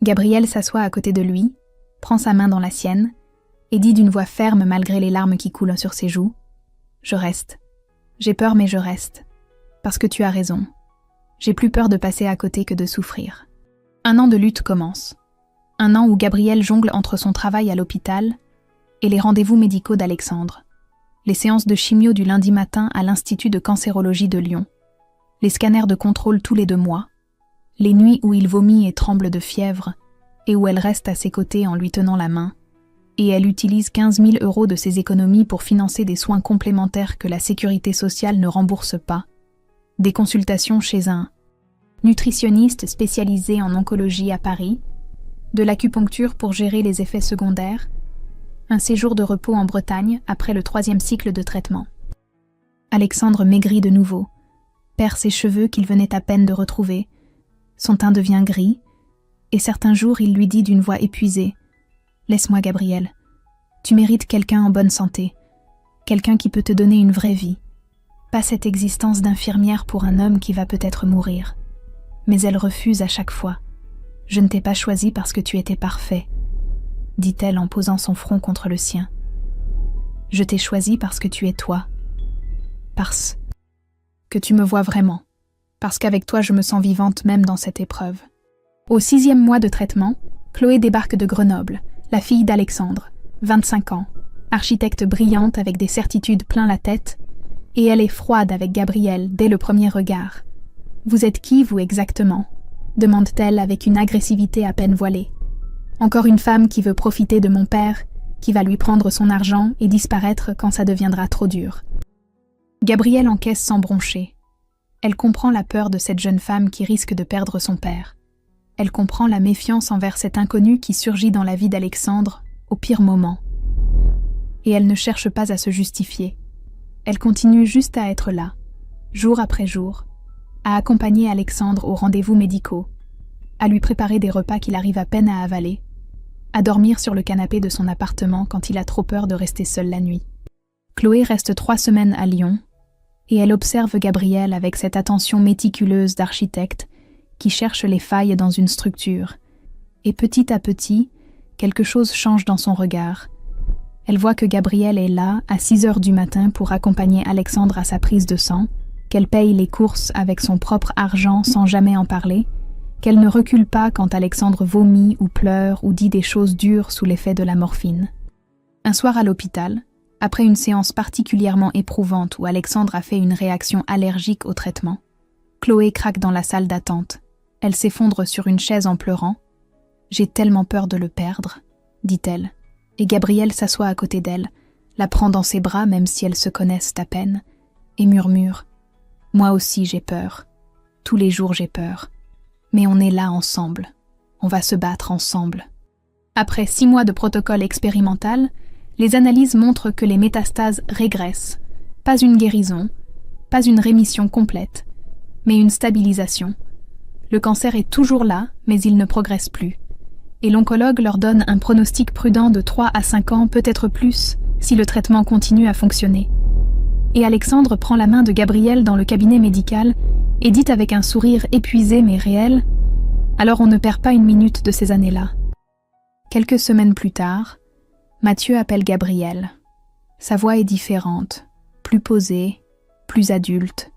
Gabrielle s'assoit à côté de lui, prend sa main dans la sienne et dit d'une voix ferme malgré les larmes qui coulent sur ses joues « Je reste. J'ai peur mais je reste. Parce que tu as raison. J'ai plus peur de passer à côté que de souffrir. » 1 an de lutte commence. 1 an où Gabrielle jongle entre son travail à l'hôpital et les rendez-vous médicaux d'Alexandre. Les séances de chimio du lundi matin à l'Institut de cancérologie de Lyon. Les scanners de contrôle tous les 2 mois. Les nuits où il vomit et tremble de fièvre et où elle reste à ses côtés en lui tenant la main. Et elle utilise 15 000 € de ses économies pour financer des soins complémentaires que la sécurité sociale ne rembourse pas. Des consultations chez un nutritionniste spécialisé en oncologie à Paris, de l'acupuncture pour gérer les effets secondaires, un séjour de repos en Bretagne après le 3e cycle de traitement. Alexandre maigrit de nouveau, perd ses cheveux qu'il venait à peine de retrouver, son teint devient gris, et certains jours il lui dit d'une voix épuisée « Laisse-moi Gabrielle, tu mérites quelqu'un en bonne santé, quelqu'un qui peut te donner une vraie vie, pas cette existence d'infirmière pour un homme qui va peut-être mourir. » Mais elle refuse à chaque fois. « Je ne t'ai pas choisi parce que tu étais parfait, » dit-elle en posant son front contre le sien. « Je t'ai choisi parce que tu es toi, parce que tu me vois vraiment, parce qu'avec toi je me sens vivante même dans cette épreuve. » Au 6e mois de traitement, Chloé débarque de Grenoble, la fille d'Alexandre, 25 ans, architecte brillante avec des certitudes plein la tête, et elle est froide avec Gabrielle dès le premier regard. « Vous êtes qui, vous, exactement ?» demande-t-elle avec une agressivité à peine voilée. « Encore une femme qui veut profiter de mon père, qui va lui prendre son argent et disparaître quand ça deviendra trop dur. » Gabrielle encaisse sans broncher. Elle comprend la peur de cette jeune femme qui risque de perdre son père. Elle comprend la méfiance envers cet inconnu qui surgit dans la vie d'Alexandre au pire moment. Et elle ne cherche pas à se justifier. Elle continue juste à être là, jour après jour, à accompagner Alexandre aux rendez-vous médicaux, à lui préparer des repas qu'il arrive à peine à avaler, à dormir sur le canapé de son appartement quand il a trop peur de rester seul la nuit. Chloé reste 3 semaines à Lyon et elle observe Gabriel avec cette attention méticuleuse d'architecte qui cherche les failles dans une structure. Et petit à petit, quelque chose change dans son regard. Elle voit que Gabriel est là à 6 heures du matin pour accompagner Alexandre à sa prise de sang, qu'elle paye les courses avec son propre argent sans jamais en parler, qu'elle ne recule pas quand Alexandre vomit ou pleure ou dit des choses dures sous l'effet de la morphine. Un soir à l'hôpital, après une séance particulièrement éprouvante où Alexandre a fait une réaction allergique au traitement, Chloé craque dans la salle d'attente. Elle s'effondre sur une chaise en pleurant. « J'ai tellement peur de le perdre », dit-elle. Et Gabriel s'assoit à côté d'elle, la prend dans ses bras même si elles se connaissent à peine, et murmure « Moi aussi j'ai peur. Tous les jours j'ai peur. Mais on est là ensemble. On va se battre ensemble. » Après 6 mois de protocole expérimental, les analyses montrent que les métastases régressent. Pas une guérison, pas une rémission complète, mais une stabilisation. Le cancer est toujours là, mais il ne progresse plus. Et l'oncologue leur donne un pronostic prudent de 3 à 5 ans, peut-être plus, si le traitement continue à fonctionner. Et Alexandre prend la main de Gabriel dans le cabinet médical et dit avec un sourire épuisé mais réel « Alors on ne perd pas une minute de ces années-là. » Quelques semaines plus tard, Mathieu appelle Gabriel. Sa voix est différente, plus posée, plus adulte,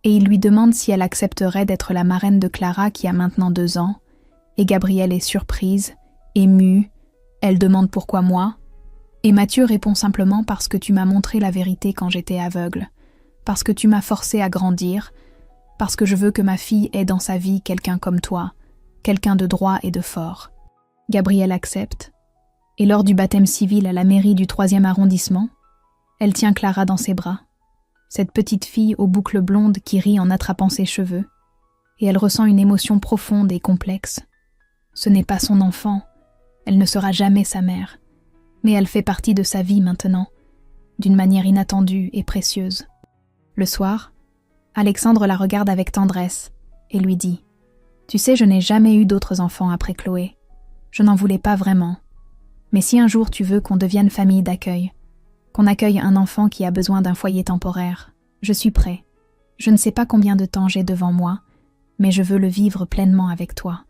et il lui demande si elle accepterait d'être la marraine de Clara qui a maintenant 2 ans, et Gabrielle est surprise, émue, elle demande pourquoi moi, et Mathieu répond simplement parce que tu m'as montré la vérité quand j'étais aveugle, parce que tu m'as forcé à grandir, parce que je veux que ma fille ait dans sa vie quelqu'un comme toi, quelqu'un de droit et de fort. Gabrielle accepte, et lors du baptême civil à la mairie du 3e arrondissement, elle tient Clara dans ses bras, cette petite fille aux boucles blondes qui rit en attrapant ses cheveux, et elle ressent une émotion profonde et complexe. Ce n'est pas son enfant, elle ne sera jamais sa mère, mais elle fait partie de sa vie maintenant, d'une manière inattendue et précieuse. Le soir, Alexandre la regarde avec tendresse et lui dit « Tu sais, je n'ai jamais eu d'autres enfants après Chloé. Je n'en voulais pas vraiment. Mais si un jour tu veux qu'on devienne famille d'accueil, qu'on accueille un enfant qui a besoin d'un foyer temporaire, je suis prêt. Je ne sais pas combien de temps j'ai devant moi, mais je veux le vivre pleinement avec toi. »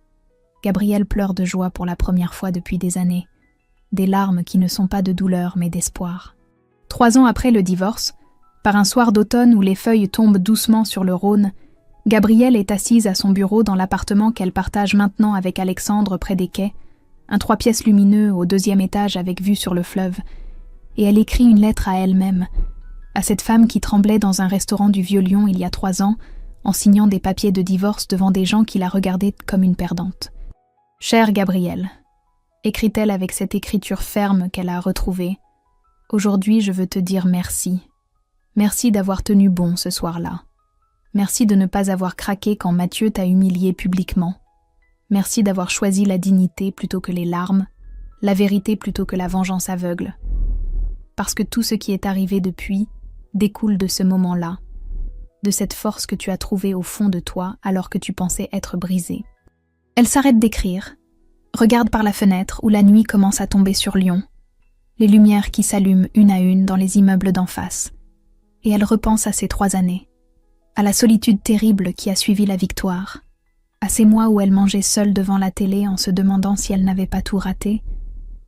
Gabriel pleure de joie pour la première fois depuis des années, des larmes qui ne sont pas de douleur mais d'espoir. 3 ans après le divorce, par un soir d'automne où les feuilles tombent doucement sur le Rhône, Gabrielle est assise à son bureau dans l'appartement qu'elle partage maintenant avec Alexandre près des quais, un 3 pièces lumineux au 2e étage avec vue sur le fleuve, et elle écrit une lettre à elle-même, à cette femme qui tremblait dans un restaurant du Vieux-Lyon il y a 3 ans, en signant des papiers de divorce devant des gens qui la regardaient comme une perdante. « Chère Gabrielle, » écrit-elle avec cette écriture ferme qu'elle a retrouvée, « aujourd'hui je veux te dire merci. Merci d'avoir tenu bon ce soir-là. Merci de ne pas avoir craqué quand Mathieu t'a humilié publiquement. Merci d'avoir choisi la dignité plutôt que les larmes, la vérité plutôt que la vengeance aveugle. Parce que tout ce qui est arrivé depuis découle de ce moment-là, de cette force que tu as trouvée au fond de toi alors que tu pensais être brisée. » Elle s'arrête d'écrire, regarde par la fenêtre où la nuit commence à tomber sur Lyon, les lumières qui s'allument une à une dans les immeubles d'en face, et elle repense à ces 3 années, à la solitude terrible qui a suivi la victoire, à ces mois où elle mangeait seule devant la télé en se demandant si elle n'avait pas tout raté,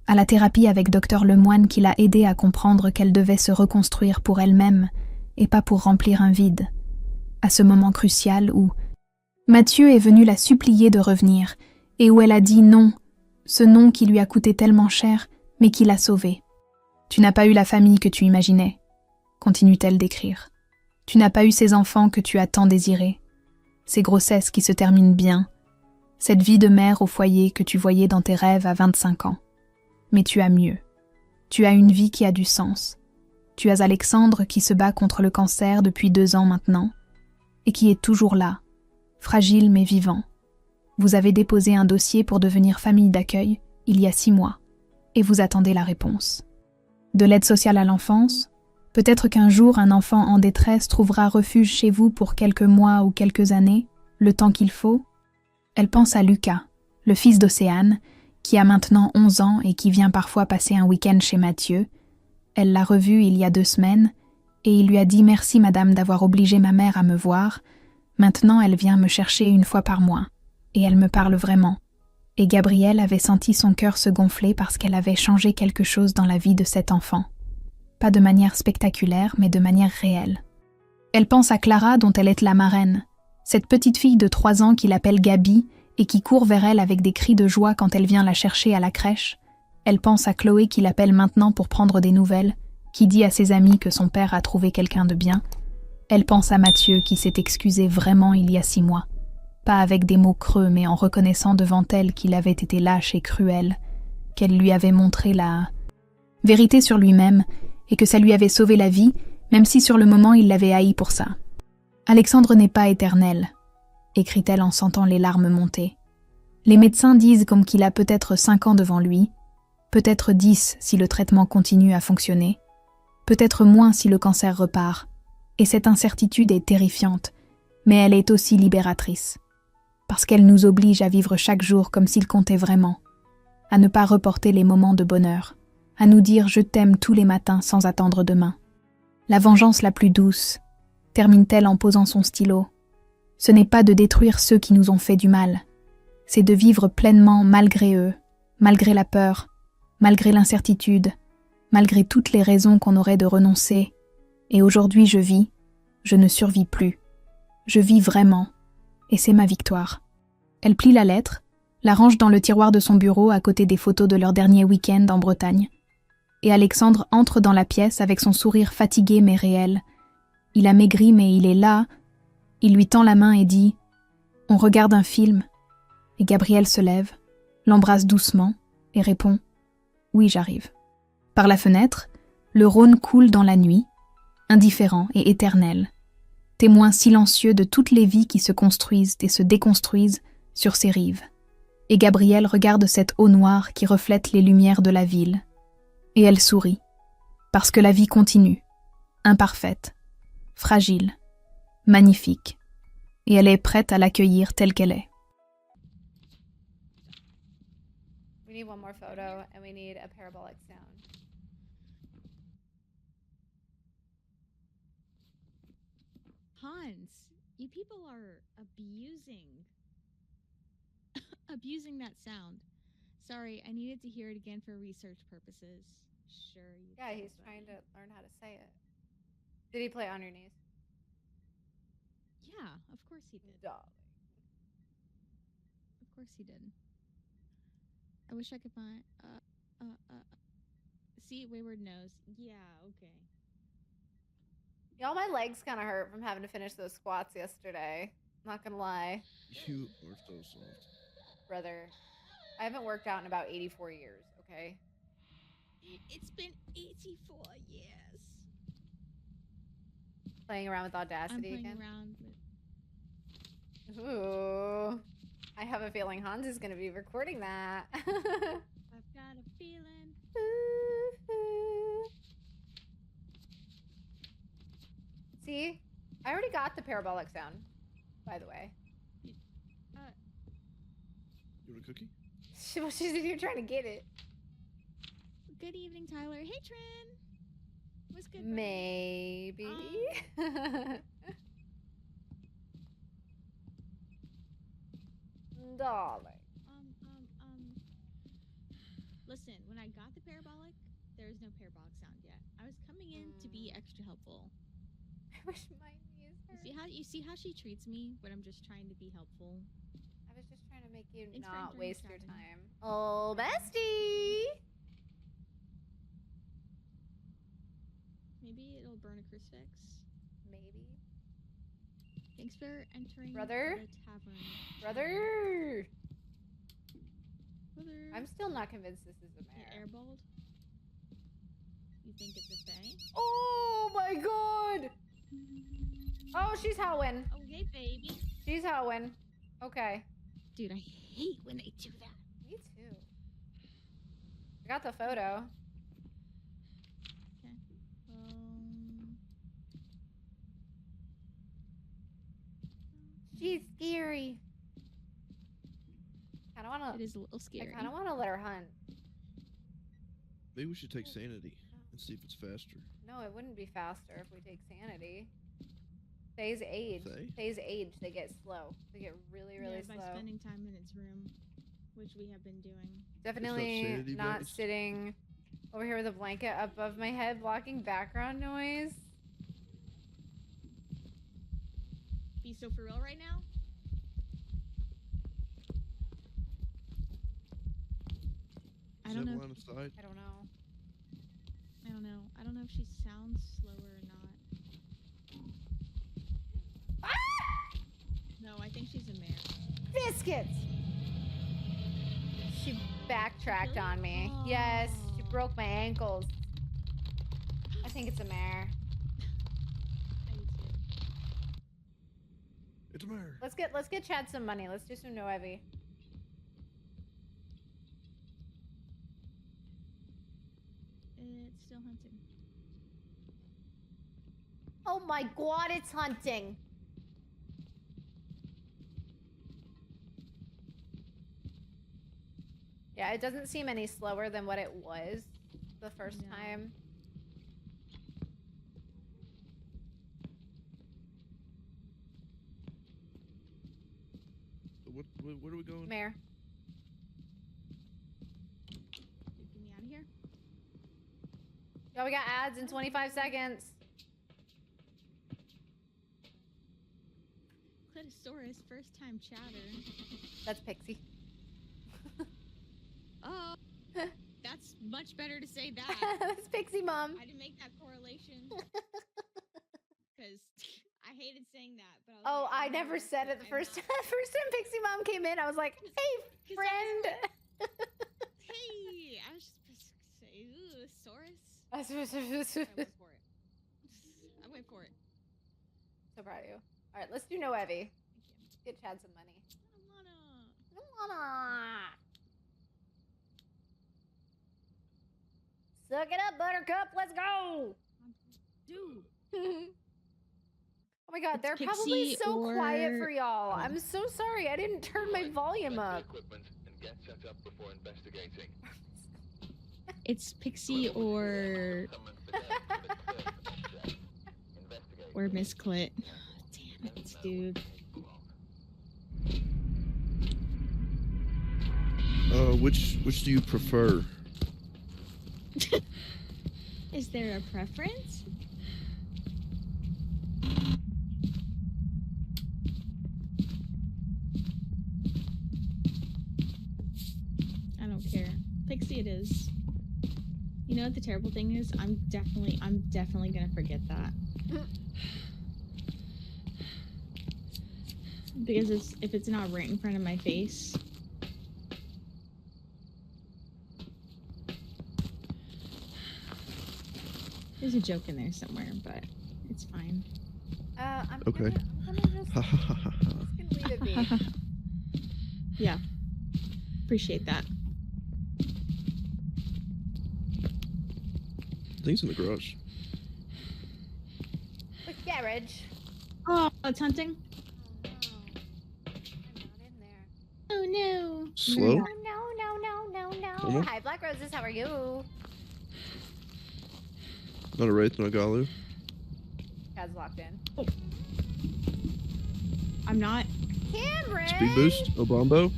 à la thérapie avec Dr Lemoine qui l'a aidée à comprendre qu'elle devait se reconstruire pour elle-même et pas pour remplir un vide, à ce moment crucial où Mathieu est venu la supplier de revenir et où elle a dit non, ce non qui lui a coûté tellement cher mais qui l'a sauvée. « Tu n'as pas eu la famille que tu imaginais », continue-t-elle d'écrire. « Tu n'as pas eu ces enfants que tu as tant désirés, ces grossesses qui se terminent bien, cette vie de mère au foyer que tu voyais dans tes rêves à 25 ans. Mais tu as mieux. Tu as une vie qui a du sens. Tu as Alexandre qui se bat contre le cancer depuis 2 ans maintenant et qui est toujours là, fragile mais vivant. Vous avez déposé un dossier pour devenir famille d'accueil il y a 6 mois et vous attendez la réponse. De l'aide sociale à l'enfance, peut-être qu'un jour un enfant en détresse trouvera refuge chez vous pour quelques mois ou quelques années, le temps qu'il faut. Elle pense à Lucas, le fils d'Océane, qui a maintenant 11 ans et qui vient parfois passer un week-end chez Mathieu, Elle l'a revu il y a 2 semaines, et il lui a dit « Merci madame d'avoir obligé ma mère à me voir. Maintenant elle vient me chercher 1 fois par mois. Et elle me parle vraiment. » Et Gabrielle avait senti son cœur se gonfler parce qu'elle avait changé quelque chose dans la vie de cet enfant. Pas de manière spectaculaire, mais de manière réelle. Elle pense à Clara dont elle est la marraine, cette petite fille de 3 ans qui l'appelle Gabi et qui court vers elle avec des cris de joie quand elle vient la chercher à la crèche. Elle pense à Chloé qui l'appelle maintenant pour prendre des nouvelles, qui dit à ses amis que son père a trouvé quelqu'un de bien. Elle pense à Mathieu qui s'est excusé vraiment il y a 6 mois. Pas avec des mots creux, mais en reconnaissant devant elle qu'il avait été lâche et cruel, qu'elle lui avait montré la vérité sur lui-même et que ça lui avait sauvé la vie, même si sur le moment il l'avait haï pour ça. Alexandre n'est pas éternel, écrit-elle en sentant les larmes monter. Les médecins disent comme qu'il a peut-être 5 ans devant lui, peut-être 10 si le traitement continue à fonctionner, peut-être moins si le cancer repart. Et cette incertitude est terrifiante, mais elle est aussi libératrice. Parce qu'elle nous oblige à vivre chaque jour comme s'il comptait vraiment, à ne pas reporter les moments de bonheur, à nous dire « je t'aime » tous les matins sans attendre demain. La vengeance la plus douce, termine-t-elle en posant son stylo, ce n'est pas de détruire ceux qui nous ont fait du mal, c'est de vivre pleinement malgré eux, malgré la peur, malgré l'incertitude, malgré toutes les raisons qu'on aurait de renoncer. Et aujourd'hui je vis, je ne survis plus. Je vis vraiment, et c'est ma victoire. Elle plie la lettre, la range dans le tiroir de son bureau à côté des photos de leur dernier week-end en Bretagne. Et Alexandre entre dans la pièce avec son sourire fatigué mais réel. Il a maigri mais il est là. Il lui tend la main et dit « On regarde un film ». Et Gabrielle se lève, l'embrasse doucement et répond « Oui, j'arrive ». Par la fenêtre, le Rhône coule dans la nuit, indifférent et éternel, témoin silencieux de toutes les vies qui se construisent et se déconstruisent sur ses rives. Et Gabrielle regarde cette eau noire qui reflète les lumières de la ville. Et elle sourit, parce que la vie continue, imparfaite, fragile, magnifique, et elle est prête à l'accueillir telle qu'elle est. We need one more photo, and we need a parabolic sound. Hans, you people are abusing that sound. Sorry, I needed to hear it again for research purposes. Sure, you. Yeah, he's trying to learn how to say it. Did he play On Your Knees? Yeah, of course he did. Darling. Of course he did. I wish I could find. See, Wayward knows. Yeah, okay. Y'all, my legs kind of hurt from having to finish those squats yesterday. Not gonna lie. You are so soft. Brother, I haven't worked out in about 84 years, okay? It's been 84 years. Playing around with I'm Audacity playing again? around with. Ooh. I have a feeling Hans is gonna be recording that. I've got a feeling. See? I already got the parabolic sound, by the way. You want a cookie? She's in here trying to get it. Good evening, Tyler. Hey, Trin. What's good? Buddy? Maybe. Darling. Listen, when I got the parabolic, there is no parabolic sound yet. I was coming in to be extra helpful. I wish my knees hurt. You see how she treats me when I'm just trying to be helpful? I was just trying to make you Thanks for not enjoying waste your chatting. time. Oh, bestie! Maybe it'll burn a crucifix. Maybe. Thanks for entering Brother? the tavern. Brother! Brother. I'm still not convinced this is a You mare. airballed? You think it's a fae? Oh my god! Oh, she's Howin. Oh, hey, baby. She's Howin. Okay. Dude, I hate when they do that. Me too. I got the photo. Okay. She's scary. I don't It wanna. is a little I scary. kind of want to let her hunt. Maybe we should take Sanity Let's see if it's faster. No, it wouldn't be faster if we take sanity. Thay's age. Thay? Thay's age, they get slow. They get really, really by slow. spending time in its room, which we have been doing. Definitely sanity not based? sitting over here with a blanket above my head blocking background noise. Be so for real right now? I Does don't that know. line of sight? I don't know. I don't know. I don't know if she sounds slower or not. No, I think she's a mare. Biscuits! She backtracked Really? on me. Yes, she Aw. broke my ankles. I think it's a mare. I do too. It's a mare. Let's get Chad some money. Let's do some no heavy. It's still hunting. Oh my god, it's hunting. Yeah, it doesn't seem any slower than what it was the first No. time. Where are we going? Mare. Get me out of here. Yo, we got ads in 25 seconds. Clitosaurus, first time chatter. That's Pixie. Oh, that's much better to say that. That's Pixie Mom. I didn't make that correlation. Because I hated saying that. But I was Oh, like, I no, never that's said the it the time first out. time. First time Pixie Mom came in, I was like, "Hey, 'Cause friend." Hey, I was just supposed to say, ooh, Saurus. I I went for it. I went for it. So proud of you. All right, let's do no heavy. Thank you. Get Chad some money. I don't wanna. I don't wanna. Suck it up, Buttercup. Let's go. Dude. Oh my god, It's they're probably Pixie so quiet or- for y'all. I'm so sorry. I didn't turn my volume up. Equipment and get set up before investigating. It's Pixie or Miss Clit. Damn it, dude. Which do you prefer? Is there a preference? I don't care. Pixie it is. You know what the terrible thing is? I'm definitely gonna forget that. Because if it's not right in front of my face. There's a joke in there somewhere, but it's fine. I'm Okay. gonna just, Ha ha ha ha. just gonna leave it be. Yeah. Appreciate that. Things in the garage. The garage. Oh, it's hunting? Oh no. I'm not in there. Oh no. Slow? Oh no, no, no, no, no. Normal? Hi, Black Roses. How are you? Not a wraith, not a Galu. Chad's locked in. I'm not. Cameron! Speed boost, Obombo,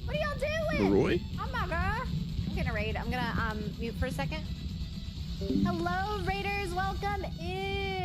What are y'all doing? Leroy. Oh my god. I'm gonna raid. I'm gonna mute for a second. Hello, raiders. Welcome in.